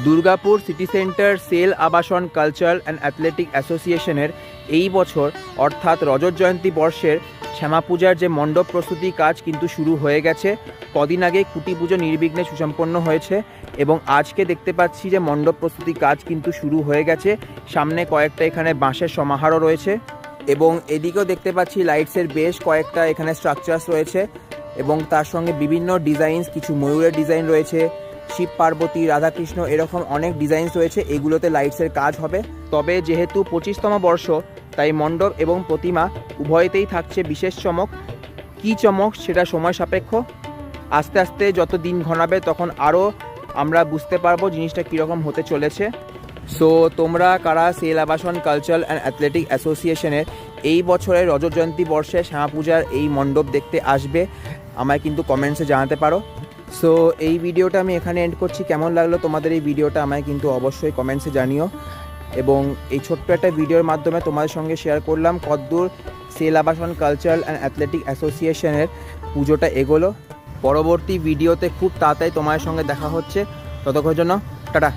Durgapur city centre sell আবাসন cultural and athletic অ্যাসোসিয়েশনের এই বছর অর্থাৎ রজত জয়ন্তী বর্ষের শ্যামা পূজার যে মণ্ডপ প্রস্তুতি কাজ কিন্তু শুরু হয়ে গেছে। কদিন আগে খুঁটি পুজো নির্বিঘ্নে সুসম্পন্ন হয়েছে এবং আজকে দেখতে পাচ্ছি যে মণ্ডপ প্রস্তুতি কাজ কিন্তু শুরু হয়ে গেছে। সামনে কয়েকটা এখানে বাঁশের সমাহারও রয়েছে এবং এদিকেও দেখতে পাচ্ছি লাইটসের বেশ কয়েকটা এখানে স্ট্রাকচারস রয়েছে এবং তার সঙ্গে বিভিন্ন ডিজাইনস, কিছু ময়ূরের ডিজাইন রয়েছে, শিব পার্বতী, রাধাকৃষ্ণ, এরকম অনেক ডিজাইনস রয়েছে। এগুলোতে লাইটসের কাজ হবে। তবে যেহেতু 25তম বর্ষ, তাই মণ্ডপ এবং প্রতিমা উভয়তেই থাকছে বিশেষ চমক। কী চমক সেটা সময় সাপেক্ষ। আস্তে আস্তে যত দিন ঘনাবে তখন আরও আমরা বুঝতে পারবো জিনিসটা কীরকম হতে চলেছে। সো তোমরা কারা সেল আবাসন কালচারাল অ্যান্ড অ্যাথলেটিক অ্যাসোসিয়েশনের এই বছরের রজত জয়ন্তী বর্ষে শ্যামা পূজার এই মণ্ডপ দেখতে আসবে, আমায় কিন্তু কমেন্টসে জানাতে পারো। সো এই ভিডিওটা আমি এখানে এন্ড করছি। কেমন লাগলো তোমাদের এই ভিডিওটা আমায় কিন্তু অবশ্যই কমেন্টসে জানিও। এবং এই ছোট্ট একটা ভিডিওর মাধ্যমে তোমাদের সঙ্গে শেয়ার করলাম কতদূর সেল আবাসন কালচারাল অ্যান্ড অ্যাথলেটিক অ্যাসোসিয়েশনের পুজোটা এগোলো। পরবর্তী ভিডিওতে খুব তাড়াতাড়ি তোমাদের সঙ্গে দেখা হচ্ছে। ততক্ষণের জন্য টাটা।